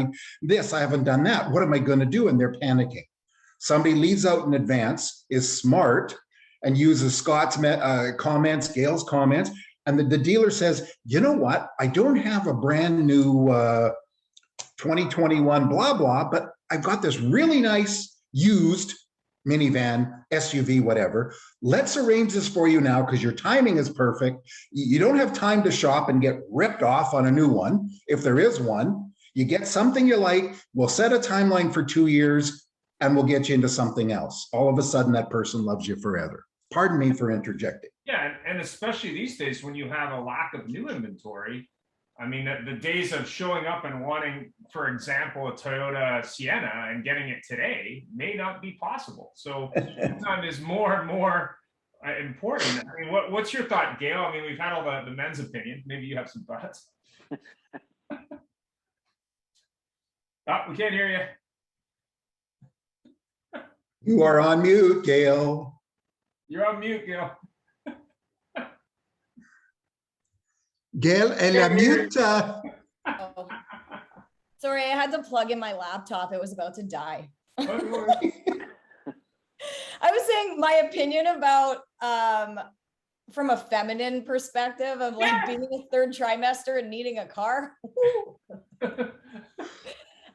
this. I haven't done that. What am I going to do? And they're panicking. Somebody leads out in advance, is smart, and uses Scott's comments, Gail's comments. And the dealer says, you know what? I don't have a brand new 2021 blah, blah, but I've got this really nice used minivan, SUV, whatever. Let's arrange this for you now because your timing is perfect. You don't have time to shop and get ripped off on a new one. If there is one, you get something you like. We'll set a timeline for 2 years and we'll get you into something else. All of a sudden, that person loves you forever. Pardon me for interjecting. Yeah, and especially these days when you have a lack of new inventory. I mean, the days of showing up and wanting, for example, a Toyota Sienna and getting it today may not be possible. So time is more and more important. I mean, what's your thought, Gail? I mean, we've had all the men's opinion. Maybe you have some thoughts. Oh, we can't hear you. You are on mute, Gail. You're on mute, Gail. Gail, elle a mute. Oh. Sorry, I had to plug in my laptop. It was about to die. I was saying my opinion about, from a feminine perspective of like being a 3rd trimester and needing a car.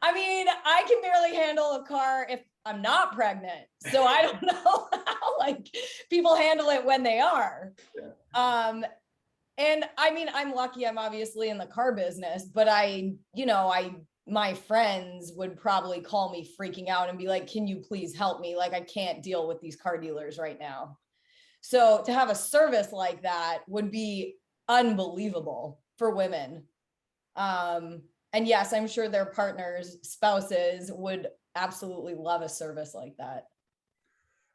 I mean, I can barely handle a car if I'm not pregnant. So I don't know how like people handle it when they are. And I mean, I'm lucky I'm obviously in the car business, but my friends would probably call me freaking out and be like, can you please help me? Like, I can't deal with these car dealers right now. So to have a service like that would be unbelievable for women. And yes, I'm sure their partners, spouses would absolutely love a service like that.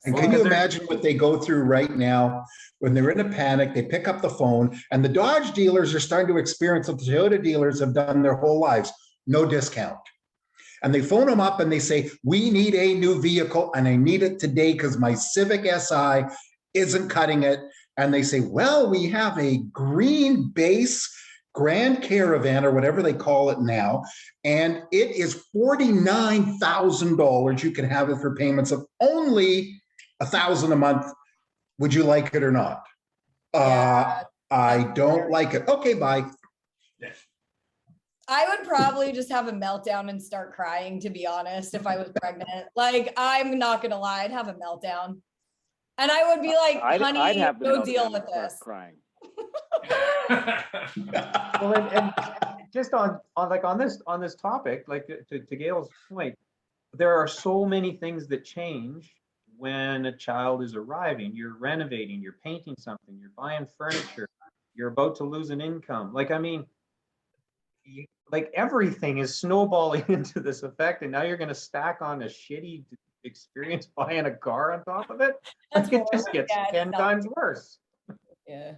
And can you imagine what they go through right now when they're in a panic, they pick up the phone, and the Dodge dealers are starting to experience what the Toyota dealers have done their whole lives, no discount. And they phone them up and they say, we need a new vehicle and I need it today because my Civic Si isn't cutting it. And they say, well, we have a green base Grand Caravan or whatever they call it now, and it is $49,000. You can have it for payments of only $1,000 a month. Would you like it or not? Yeah, I don't like it. Okay, bye. I would probably just have a meltdown and start crying, to be honest, if I was pregnant. Like, I'm not gonna lie, I'd have a meltdown. And I would be like, honey, I'd have the go meltdown deal and with start this. crying. Well, and just on this topic, like to Gail's point, there are so many things that change when a child is arriving. You're renovating, you're painting something, you're buying furniture, you're about to lose an income. Like, I mean, like everything is snowballing into this effect, and now you're going to stack on a shitty experience buying a car on top of it. Like, it just gets 10 times worse. Yeah.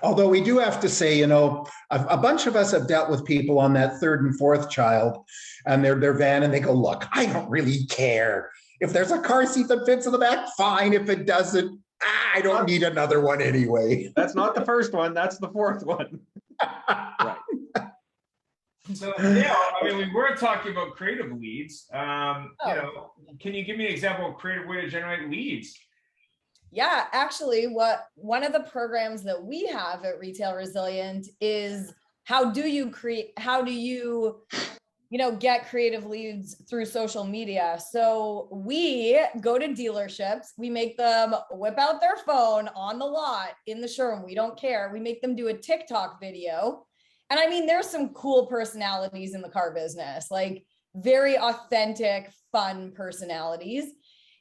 Although we do have to say, you know, a bunch of us have dealt with people on that third and fourth child and their van, and they go, look, I don't really care. If there's a car seat that fits in the back, fine. If it doesn't, I don't need another one anyway. That's not the first one, that's the fourth one. Right. So, yeah, I mean, we were talking about creative leads. You know, can you give me an example of a creative way to generate leads? Yeah, actually, one of the programs that we have at Retail Resilient is how do you get creative leads through social media. So we go to dealerships, we make them whip out their phone on the lot in the showroom. We don't care. We make them do a TikTok video. And I mean, there's some cool personalities in the car business, like very authentic, fun personalities.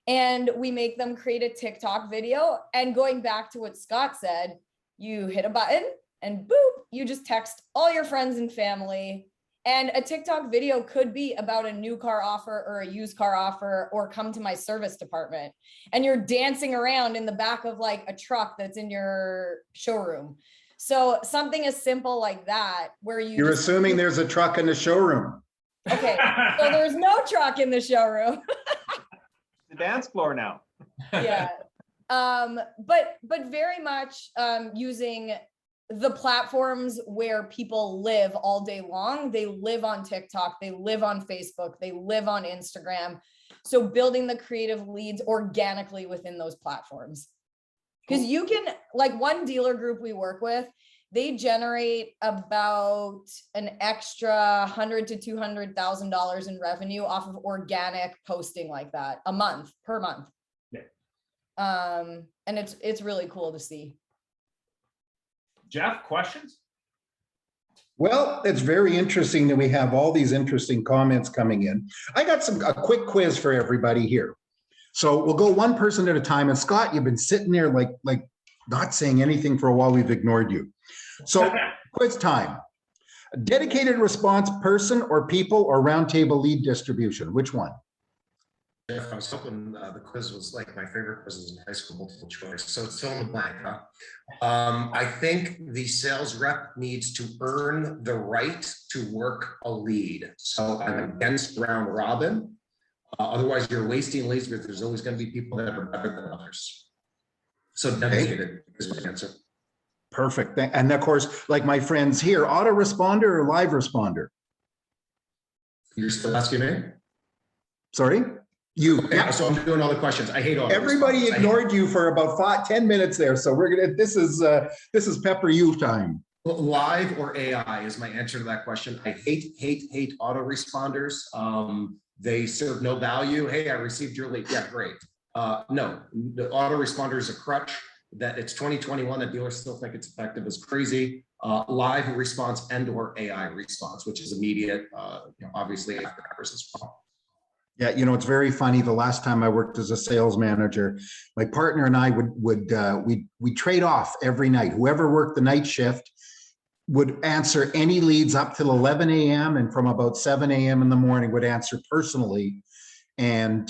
And we make them create a TikTok video. And going back to what Scott said, you hit a button and boop, you just text all your friends and family. And a TikTok video could be about a new car offer or a used car offer, or come to my service department. And you're dancing around in the back of like a truck that's in your showroom. So something as simple like that, where you're assuming there's a truck in the showroom. Okay, so there's no truck in the showroom. The dance floor now. Yeah. But very much using the platforms where people live all day long. They live on TikTok, they live on Facebook, they live on Instagram. So building the creative leads organically within those platforms. Because you can, like one dealer group we work with, they generate about an extra $100,000 to $200,000 in revenue off of organic posting like that per month. Yeah. And it's really cool to see. Jeff, questions? Well, it's very interesting that we have all these interesting comments coming in. I got a quick quiz for everybody here. So we'll go one person at a time. And Scott, you've been sitting there like not saying anything for a while. We've ignored you. So quiz time. A dedicated response person or people or roundtable lead distribution? Which one? Jeff, I was hoping the quiz was like my favorite quizzes in high school, multiple choice. So it's fill in the blank, huh? I think the sales rep needs to earn the right to work a lead. So I'm against round robin. Otherwise, you're wasting leads because there's always going to be people that are better than others. So dedicated is my answer. Perfect. And of course, like my friends here, autoresponder or live responder? You're still asking me? Sorry? You. Okay, yeah. So I'm doing all the questions. I hate all. Everybody ignored you for about 10 minutes there. So we're gonna. This is pepper you time. Live or AI is my answer to that question. I hate autoresponders. They serve no value. Hey, I received your lead. Yeah, great. No, the autoresponder is a crutch. That it's 2021. The dealers still think it's effective is crazy. Live response and or AI response, which is immediate. Obviously after hours as well. Yeah, it's very funny. The last time I worked as a sales manager, my partner and I we'd trade off every night. Whoever worked the night shift would answer any leads up till 11 a.m. and from about 7 a.m. in the morning would answer personally. And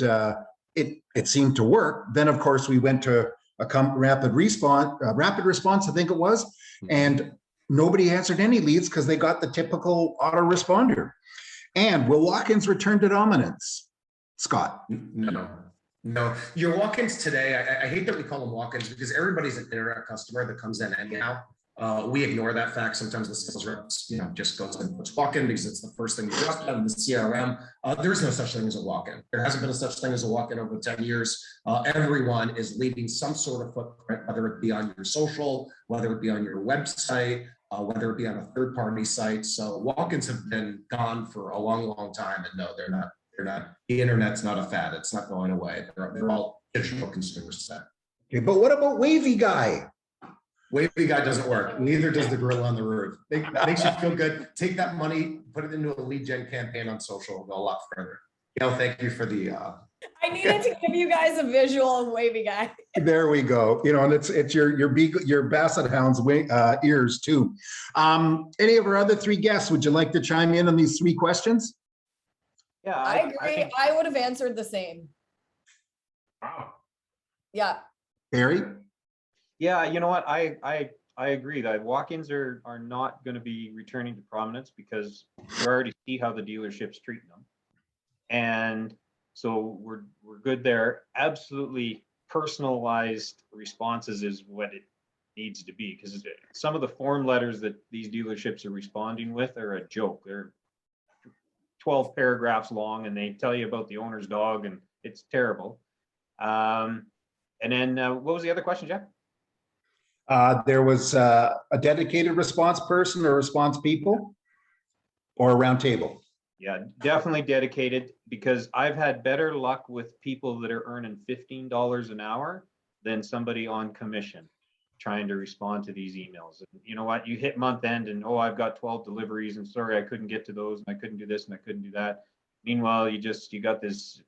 it seemed to work. Then, of course, we went to a rapid response, I think it was, and nobody answered any leads because they got the typical autoresponder. And will walk-ins return to dominance? Scott? No. Your walk-ins today, I hate that we call them walk-ins because everybody's an internet customer that comes in anyhow. We ignore that fact. Sometimes the sales reps, just goes and puts walk-in because it's the first thing you drop out in the CRM. There's no such thing as a walk-in. There hasn't been a such thing as a walk-in over 10 years. Everyone is leaving some sort of footprint, whether it be on your social, whether it be on your website, whether it be on a third-party site. So walk-ins have been gone for a long, long time. And no, they're not. The internet's not a fad. It's not going away. They're all digital consumers today. Okay, but what about Wavy Guy? Wavy Guy doesn't work. Neither does the grill on the roof. It makes you feel good. Take that money, put it into a lead gen campaign on social, go a lot further. Gail, thank you for the. I needed to give you guys a visual of Wavy Guy. There we go. And it's your Basset Hound's ears too. Any of our other three guests, would you like to chime in on these three questions? Yeah, I agree. I would have answered the same. Wow. Yeah. Barry? Yeah, you know what? I agree that walk-ins are not going to be returning to prominence because you already see how the dealership's treating them. And so we're good there. Absolutely personalized responses is what it needs to be, because some of the form letters that these dealerships are responding with are a joke. They're 12 paragraphs long and they tell you about the owner's dog and it's terrible. And then what was the other question, Jeff? There was a dedicated response person or response people or a round table. Yeah, definitely dedicated, because I've had better luck with people that are earning $15 an hour than somebody on commission trying to respond to these emails. And you know what? You hit month end and, oh, I've got 12 deliveries and sorry, I couldn't get to those and I couldn't do this and I couldn't do that. Meanwhile, you got this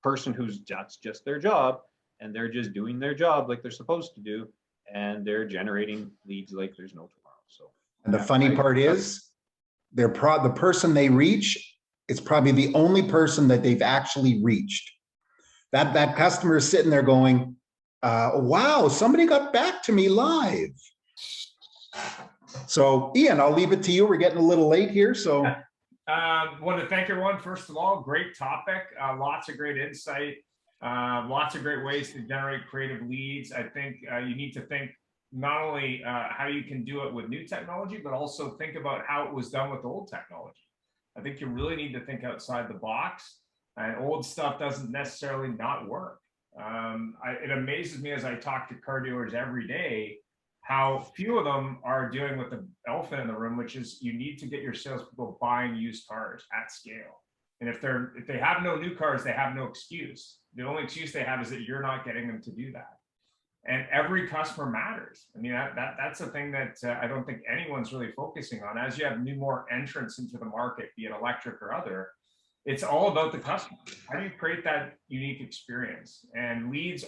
person that's just their job and they're just doing their job like they're supposed to do. And they're generating leads like there's no tomorrow. So, and the funny part is, the person they reach is probably the only person that they've actually reached. That customer is sitting there going, "Wow, somebody got back to me live." So, Ian, I'll leave it to you. We're getting a little late here, so. Want to thank everyone. First of all, great topic. Lots of great insight. Lots of great ways to generate creative leads. I think you need to think not only how you can do it with new technology, but also think about how it was done with old technology. I think you really need to think outside the box, and old stuff doesn't necessarily not work. It amazes me as I talk to car dealers every day, how few of them are dealing with the elephant in the room, which is you need to get your salespeople buying used cars at scale. And if they have no new cars, they have no excuse. The only excuse they have is that you're not getting them to do that. And every customer matters. I mean, that's the thing that I don't think anyone's really focusing on. As you have more entrants into the market, be it electric or other, it's all about the customer. How do you create that unique experience? And leads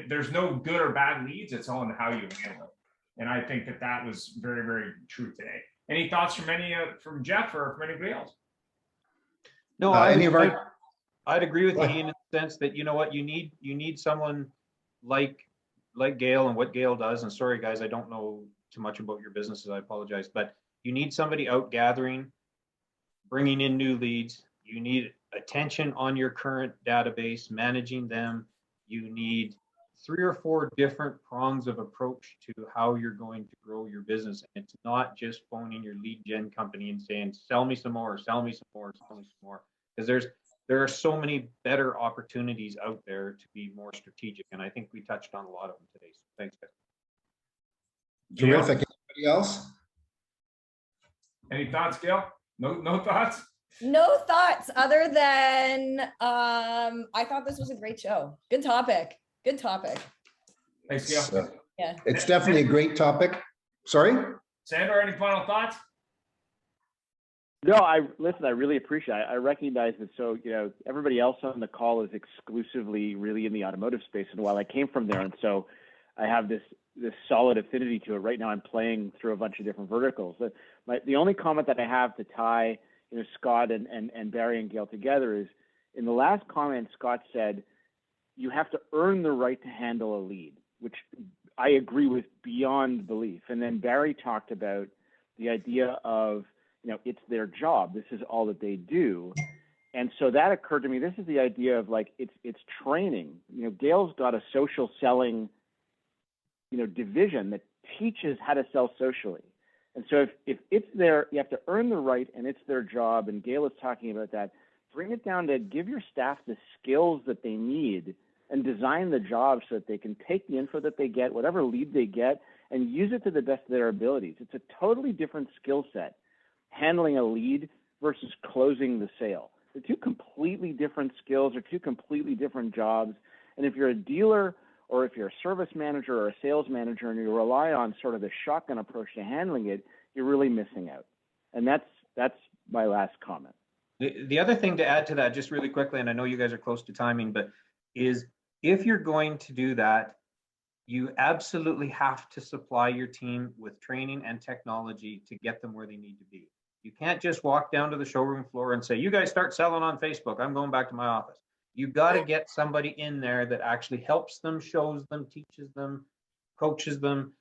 there's no good or bad leads. It's all in how you handle it. And I think that was very, very true today. Any thoughts from Jeff or from anybody else? No, I'd agree with Ian in the sense that, you know what, you need someone like Gail and what Gail does. And sorry, guys, I don't know too much about your businesses. I apologize, but you need somebody out gathering, bringing in new leads. You need attention on your current database, managing them. You need 3 or 4 different prongs of approach to how you're going to grow your business. And it's not just phoning your lead gen company and saying, sell me some more, sell me some more, sell me some more. Because there are so many better opportunities out there to be more strategic. And I think we touched on a lot of them today. So thanks, guys. Terrific. Anybody else? Any thoughts, Gail? No thoughts? No thoughts other than I thought this was a great show. Good topic. Good topic. Thanks, Gail. Yeah. It's definitely a great topic. Sorry? Sandor, any final thoughts? No, I really appreciate it. I recognize that. So, everybody else on the call is exclusively really in the automotive space. And while I came from there, and so I have this solid affinity to it. Right now, I'm playing through a bunch of different verticals. The only comment that I have to tie, Scott and Barry and Gail together is, in the last comment, Scott said, you have to earn the right to handle a lead, which I agree with beyond belief. And then Barry talked about the idea of, it's their job. This is all that they do. And so that occurred to me. This is the idea of it's training. Gail's got a social selling, division that teaches how to sell socially. And so if it's there, you have to earn the right, and it's their job, and Gail is talking about that. Bring it down to give your staff the skills that they need and design the job so that they can take the info that they get, whatever lead they get, and use it to the best of their abilities. It's a totally different skill set, handling a lead versus closing the sale. They're two completely different skills or two completely different jobs. And if you're a dealer or if you're a service manager or a sales manager and you rely on sort of the shotgun approach to handling it, you're really missing out. And that's my last comment. The other thing to add to that, just really quickly, and I know you guys are close to timing, but is if you're going to do that, you absolutely have to supply your team with training and technology to get them where they need to be. You can't just walk down to the showroom floor and say, you guys start selling on Facebook. I'm going back to my office. You've got to get somebody in there that actually helps them, shows them, teaches them, coaches them.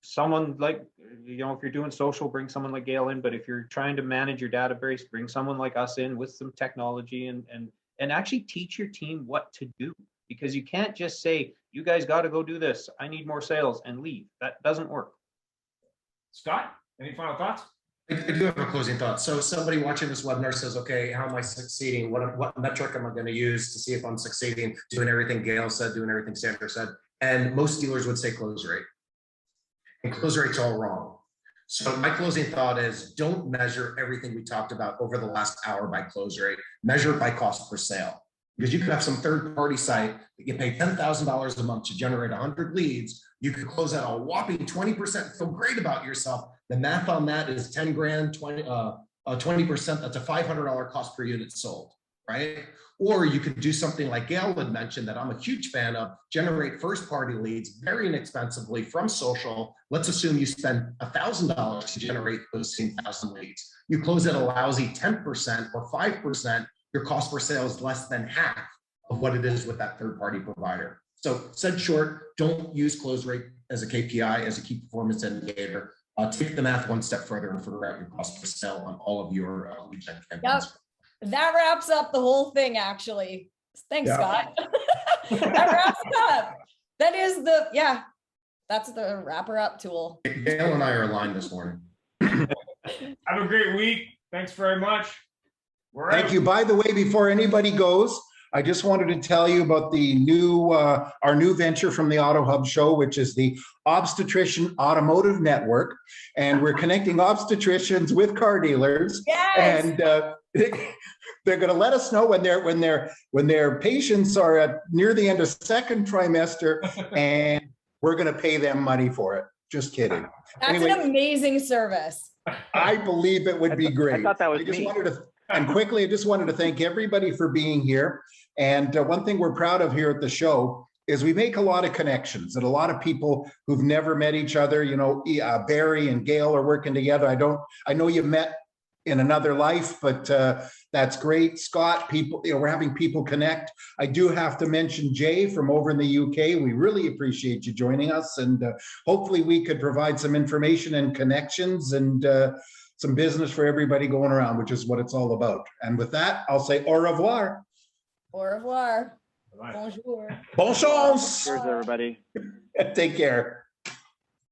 Someone like, if you're doing social, bring someone like Gail in. But if you're trying to manage your database, bring someone like us in with some technology and actually teach your team what to do. Because you can't just say, you guys got to go do this. I need more sales and leave. That doesn't work. Scott, any final thoughts? I do have a closing thought. So somebody watching this webinar says, okay, how am I succeeding? What metric am I going to use to see if I'm succeeding, doing everything Gail said, doing everything Sandra said? And most dealers would say close rate. And close rate's all wrong. So my closing thought is don't measure everything we talked about over the last hour by close rate. Measure it by cost per sale. Because you could have some third-party site that you pay $10,000 a month to generate 100 leads. You could close at a whopping 20%, feel great about yourself. The math on that is 10 grand, 20%, that's a $500 cost per unit sold, right? Or you could do something like Gail had mentioned that I'm a huge fan of, generate first-party leads very inexpensively from social. Let's assume you spend $1,000 to generate those same 1,000 leads. You close at a lousy 10% or 5%, your cost per sale is less than half of what it is with that third-party provider. So said short, don't use close rate as a KPI, as a key performance indicator. Take the math one step further and figure out your cost per sale on all of your lead gen campaigns. Yep. That wraps up the whole thing, actually. Thanks, Scott. That wraps it up. That is that's the wrapper up tool. Gail and I are aligned this morning. Have a great week. Thanks very much. Thank you. By the way, before anybody goes, I just wanted to tell you about the new, our new venture from the Auto Hub show, which is the Obstetrician Automotive Network. And we're connecting obstetricians with car dealers. Yes. And they're going to let us know when their patients are at near the end of second trimester, and we're going to pay them money for it. Just kidding. That's anyway, an amazing service. I believe it would be great. I thought that was me. And quickly, I just wanted to thank everybody for being here. And one thing we're proud of here at the show is we make a lot of connections, and a lot of people who've never met each other. Barry and Gail are working together. I know you met in another life, but that's great. Scott, we're having people connect. I do have to mention Jay from over in the UK. We really appreciate you joining us, and hopefully we could provide some information and connections and some business for everybody going around, which is what it's all about. And with that, I'll say au revoir. Au revoir. Bye. Bonjour. Bonne chance. Cheers, everybody. Take care.